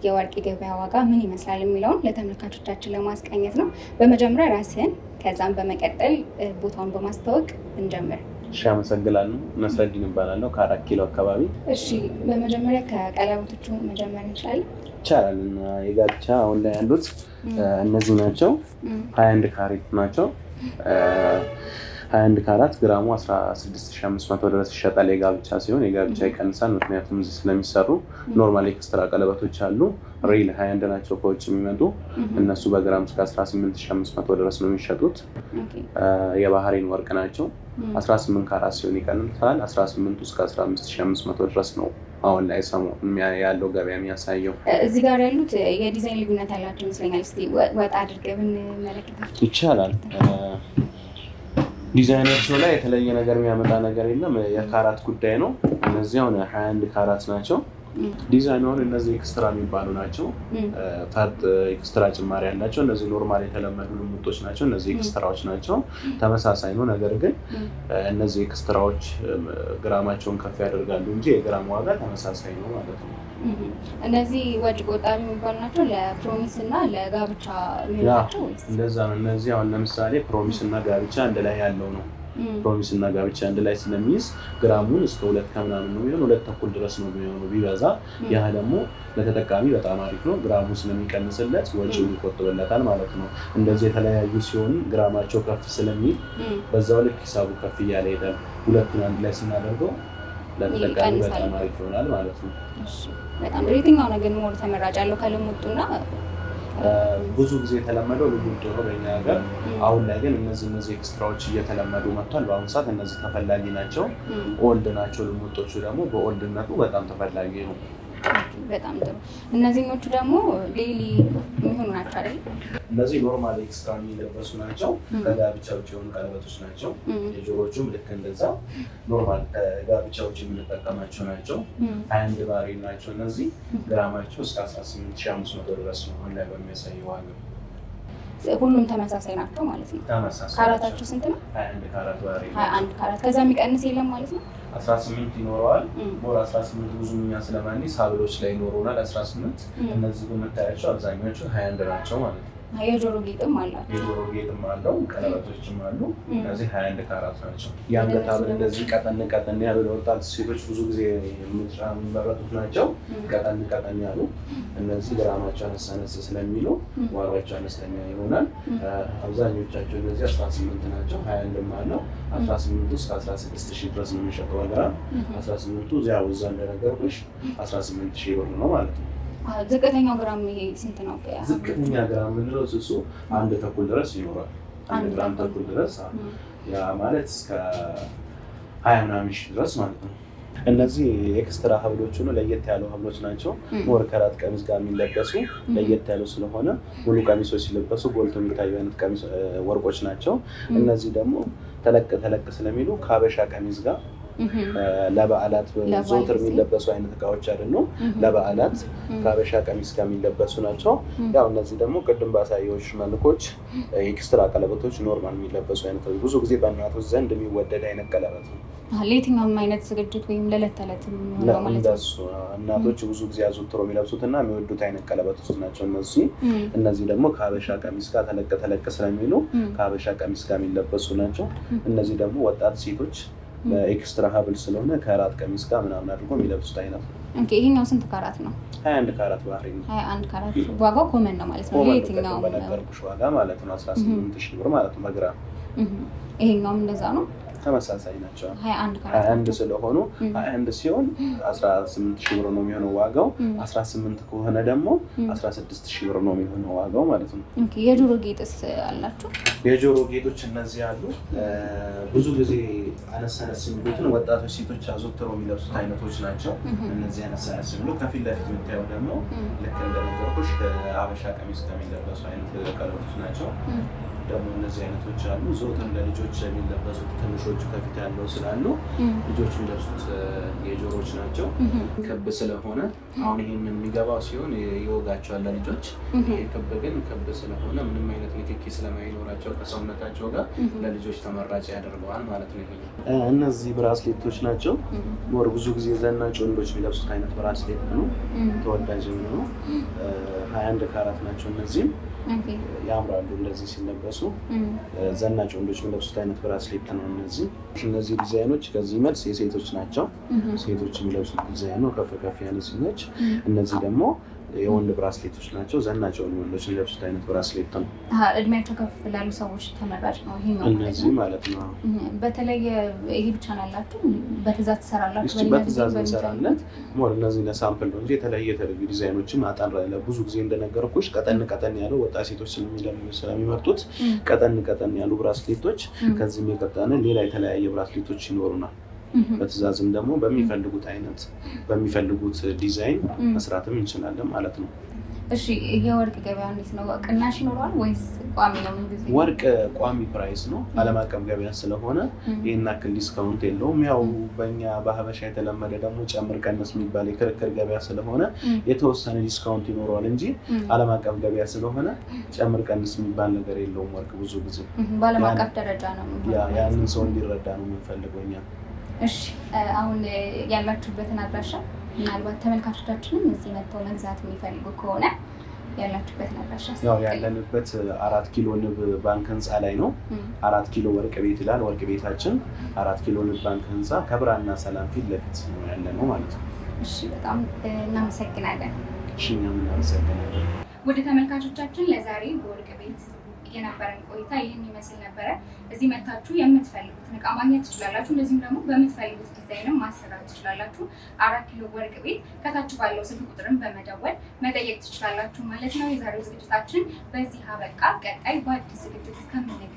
የወርቅ ገበያ ዋጋ ምን ይመስላል የሚለውን ለተመልካቾቻችን ለማስቃኘት ነው። በመጀመሪያ ራስህን ከዛም በመቀጠል ቦታውን በማስተዋወቅ እንጀምር። እሺ፣ አመሰግናለሁ። ነስረዲን እባላለሁ ከ4 ኪሎ አካባቢ። እሺ፣ በመጀመሪያ ከቀለበቶቹ መጀመር እንችላለን? ይቻላል። እና የጋብቻ አሁን ላይ ያሉት እነዚህ ናቸው። 21 ካሬት ናቸው። 21 ካራት ግራሙ 16500 ድረስ ይሸጣል። የጋብቻ ሲሆን የጋብቻ ይቀንሳል፣ ምክንያቱም እዚህ ስለሚሰሩ። ኖርማል ኤክስትራ ቀለበቶች አሉ። ሪል 21 ናቸው ከውጭ የሚመጡ እነሱ በግራም እስከ 18500 ድረስ ነው የሚሸጡት። የባህሬን ወርቅ ናቸው። 18 ካራት ሲሆን ይቀንሳል። 18 እስከ 15500 ድረስ ነው አሁን ላይ ያለው ገበያ የሚያሳየው። እዚህ ጋር ያሉት የዲዛይን ልዩነት ያላቸው ይመስለኛል። እስኪ ወጣ አድርገን ብንመለከታቸው ይቻላል። ዲዛይናቸው ላይ የተለየ ነገር የሚያመጣ ነገር የለም። የካራት ጉዳይ ነው። እነዚህ አሁን 21 ካራት ናቸው። ዲዛይኑ አሁን እነዚህ ኤክስትራ የሚባሉ ናቸው። ፈርጥ ኤክስትራ ጭማሪ ያላቸው። እነዚህ ኖርማል የተለመዱ ልሙጦች ናቸው። እነዚህ ኤክስትራዎች ናቸው። ተመሳሳይ ነው። ነገር ግን እነዚህ ኤክስትራዎች ግራማቸውን ከፍ ያደርጋሉ እንጂ የግራም ዋጋ ተመሳሳይ ነው ማለት ነው። እነዚህ ወጪ ቆጣቢ የሚባሉ ናቸው። ለፕሮሚስ እና ለጋብቻ የሚሆናቸው ወይስ? እንደዛ ነው። እነዚህ አሁን ለምሳሌ ፕሮሚስ እና ጋብቻ አንድ ላይ ያለው ነው። ፕሮሚስ እና ጋብቻ አንድ ላይ ስለሚይዝ ግራሙን እስከ 2 ከምናምን ነው የሚሆነው። 2 ተኩል ድረስ ነው የሚሆነው ቢበዛ። ያ ደግሞ ለተጠቃሚ በጣም አሪፍ ነው። ግራሙ ስለሚቀንስለት ወጪውን ይቆጥብለታል ማለት ነው። እንደዚህ የተለያዩ ሲሆን ግራማቸው ከፍ ስለሚል በዛው ልክ ሂሳቡ ከፍ እያለ ይሄዳል። ሁለቱን አንድ ላይ ስናደርገው ለተጠቃሚ በጣም አሪፍ ይሆናል ማለት ነው። በጣም የትኛው ነገር ሞር ተመራጭ ያለው ከልሙጡና? ብዙ ጊዜ የተለመደው ልሙጡ ነው በእኛ ሀገር። አሁን ላይ ግን እነዚህ ኤክስትራዎች እየተለመዱ መጥቷል። በአሁኑ ሰዓት እነዚህ ተፈላጊ ናቸው። ኦልድ ናቸው። ልሙጦቹ ደግሞ በኦልድነቱ በጣም ተፈላጊ ነው። በጣም ጥሩ። እነዚህኞቹ ደግሞ ሌሊ የሚሆኑ ናቸው አይደል? እነዚህ ኖርማል ኤክስትራ የሚለበሱ ናቸው። ከጋብቻ ውጭ የሆኑ ቀለበቶች ናቸው። የጆሮቹም ልክ እንደዛ ኖርማል ከጋብቻ ውጭ የምንጠቀማቸው ናቸው። 21 ባሪ ናቸው። እነዚህ ግራማቸው እስከ 18500 ድረስ ነው አሁን ላይ በሚያሳየው ዋጋ። ሁሉም ተመሳሳይ ናቸው ማለት ነው። ተመሳሳይ። ካራታቸው ስንት ነው? 21 ካራት ባሪ። 21 ካራት። ከዛ የሚቀንስ የለም ማለት ነው? 18 ይኖረዋል። ሞር 18 ብዙ እኛ ስለማንይዝ ሀብሎች ላይ ይኖሩናል 18። እነዚህ በምታያቸው አብዛኞቹ 21 ናቸው ማለት ነው። የጆሮ ጌጥም አላቸው። የጆሮ ጌጥም አለው። ቀለበቶችም አሉ። እነዚህ 21 ካራት ናቸው። የአንገት ሀብል እንደዚህ ቀጠን ያሉ ለወጣት ሴቶች ብዙ ጊዜ የሚመረጡት ናቸው። ቀጠን ያሉ እነዚህ ግራማቸው አነስ ስለሚሉ ዋጋቸው አነስተኛ ይሆናል። አብዛኞቻቸው እነዚህ 18 ናቸው። 21ም አለው። 18 እስከ 16000 ድረስ ነው የሚሸጠው ግራም። 18ቱ እዚያው እዛ እንደነገርኩሽ 18000 ብር ነው ማለት ነው። ዝቅተኛው ግራም ይሄ ስንት ነው? ዝቅተኛ ግራም የምንለው እሱ 1 ተኩል ድረስ ይኖራል። 1 ግራም ተኩል ድረስ ያ ማለት እስከ 20 ምናምን ሺህ ድረስ ማለት ነው። እነዚህ ኤክስትራ ሀብሎች ነው። ለየት ያሉ ሀብሎች ናቸው። ሞር ከራት ቀሚስ ጋር የሚለበሱ ለየት ያሉ ስለሆነ ሙሉ ቀሚሶች ሲለበሱ ጎልቶ የሚታዩ አይነት ቀሚስ ወርቆች ናቸው። እነዚህ ደግሞ ተለቅ ስለሚሉ ከሀበሻ ቀሚስ ጋር ለበዓላት ዘውትር የሚለበሱ አይነት እቃዎች አይደሉም። ለበዓላት ከሀበሻ ቀሚስ ጋር የሚለበሱ ናቸው። ያው እነዚህ ደግሞ ቅድም ባሳየሁሽ መልኮች ኤክስትራ ቀለበቶች ኖርማል የሚለበሱ አይነት ብዙ ጊዜ በእናቶች ዘንድ የሚወደድ አይነት ቀለበት ነው። ለየትኛውም አይነት ዝግጅት ወይም ለዕለት ተዕለት የሚሆነው ማለት ነው። እናቶች ብዙ ጊዜ አዘውትሮ የሚለብሱትና የሚወዱት አይነት ቀለበቶች ናቸው እነዚህ ደግሞ ከሀበሻ ቀሚስ ጋር ተለቅ ስለሚሉ ከሀበሻ ቀሚስ ጋር የሚለበሱ ናቸው። እነዚህ ደግሞ ወጣት ሴቶች ኤክስትራ ሀብል ስለሆነ ከራት ቀሚስ ጋር ምናምን አድርጎ የሚለብሱት አይነት ነው። ኦኬ፣ ይሄኛው ስንት ካራት ነው? 21 ካራት ባህሪ ነው። 21 ካራት ዋጋው ኮመን ነው ማለት ነው። ለየትኛው በነገርኩሽ ዋጋ ማለት ነው 18000 ብር ማለት ነው በግራም። ይሄኛውም እንደዛ ነው። ተመሳሳይ ናቸው። 21 ስለሆኑ 21 ሲሆን 18000 ብር ነው የሚሆነው ዋጋው። 18 ከሆነ ደግሞ 16000 ብር ነው የሚሆነው ዋጋው ማለት ነው። ኦኬ፣ የጆሮ ጌጥስ አላችሁ? የጆሮ ጌጦች እነዚህ አሉ። ብዙ ጊዜ አነስ የሚሉትን ወጣቶች ሴቶች አዘውትረው የሚለብሱት አይነቶች ናቸው። እነዚህ አነስ የሚሉ ከፊት ለፊት የምታየው ደግሞ ልክ እንደነገርኩሽ ከሀበሻ ቀሚስ ከሚለበሱ አይነት ቀለበቶች ናቸው። ደግሞ እነዚህ አይነቶች አሉ። ዞትም ለልጆች የሚለበሱት ትንሾቹ ከፊት ያለው ስላሉ ልጆች የሚለብሱት የጆሮዎች ናቸው። ክብ ስለሆነ አሁን ይህን የሚገባው ሲሆን ይወጋቸዋል ለልጆች። ይሄ ክብ ግን ክብ ስለሆነ ምንም አይነት ንክኪ ስለማይኖራቸው ከሰውነታቸው ጋር ለልጆች ተመራጭ ያደርገዋል ማለት ነው። እነዚህ ብራስሌቶች ናቸው። ሞር ብዙ ጊዜ ዘናጭ ወንዶች የሚለብሱት አይነት ብራስሌት ነው። ተወዳጅ ነው። 21 ካራት ናቸው። እነዚህም ያምራሉ እንደዚህ ሲለበሱ። ዘናጭ ወንዶች የሚለብሱት አይነት ብራስሌት ነው። እነዚህ ዲዛይኖች ከዚህ መልስ የሴቶች ናቸው። ሴቶች የሚለብሱት ዲዛይን ነው። ከፍ ከፍ ያለ ሲነች። እነዚህ ደግሞ የወንድ ብራስሌቶች ናቸው። ዘናጭ ወንዶች የሚለብሱት አይነት ብራስሌት ነው። እድሜያቸው ከፍ ላሉ ሰዎች ተመራጭ ነው ይሄ ነው እነዚህ ማለት ነው። በተለይ ይሄ ብቻ ነው ያላችሁ? በትእዛዝ ትሰራላችሁ? በትእዛዝ እንሰራለን። ሞር እነዚህ ለሳምፕል ነው እንጂ የተለያየ ዲዛይኖችን ብዙ ጊዜ እንደነገርኩሽ ቀጠን ያለው ወጣት ሴቶች ስለሚመርጡት ቀጠን ያሉ ብራስሌቶች፣ ከዚህም የቀጠነ ሌላ የተለያየ ብራስሌቶች ይኖሩናል። በትእዛዝም ደግሞ በሚፈልጉት አይነት በሚፈልጉት ዲዛይን መስራትም እንችላለን ማለት ነው። እሺ የወርቅ ገበያ እንዴት ነው? ቅናሽ ይኖረዋል ወይስ ቋሚ ነው? ምን ወርቅ ቋሚ ፕራይስ ነው። ዓለም አቀፍ ገበያ ስለሆነ ይህን ያክል ዲስካውንት የለውም። ያው በእኛ በሀበሻ የተለመደ ደግሞ ጨምር ቀነስ የሚባል የክርክር ገበያ ስለሆነ የተወሰነ ዲስካውንት ይኖረዋል እንጂ ዓለም አቀፍ ገበያ ስለሆነ ጨምር ቀንስ የሚባል ነገር የለውም። ወርቅ ብዙ ጊዜ በዓለም አቀፍ ደረጃ ነው። ያንን ሰው እንዲረዳ ነው የምንፈልገው እኛ። እሺ አሁን ያላችሁበትን አድራሻ ምናልባት ተመልካቾቻችንም እዚህ መጥተው መግዛት የሚፈልጉ ከሆነ ያላችሁበትን አድራሻ? ያው ያለንበት 4 ኪሎ ንብ ባንክ ህንፃ ላይ ነው። 4 ኪሎ ወርቅ ቤት ይላል ወርቅ ቤታችን። 4 ኪሎ ንብ ባንክ ህንፃ ከብራና ሰላም ፊት ለፊት ነው ያለነው ማለት ነው። እሺ በጣም እናመሰግናለን። እሺ እኛም እናመሰግናለን። ወደ ተመልካቾቻችን ለዛሬ በወርቅ ቤት የነበረን ቆይታ ይህን ይመስል ነበረ። እዚህ መታችሁ የምትፈልጉትን እቃ ማግኘት ትችላላችሁ። እንደዚሁም ደግሞ በምትፈልጉት ዲዛይንም ማሰራት ትችላላችሁ። 4 ኪሎ ወርቅ ቤት ከታች ባለው ስልክ ቁጥርን በመደወል መጠየቅ ትችላላችሁ ማለት ነው። የዛሬው ዝግጅታችን በዚህ አበቃ። ቀጣይ በአዲስ ዝግጅት እስከምንገናኝ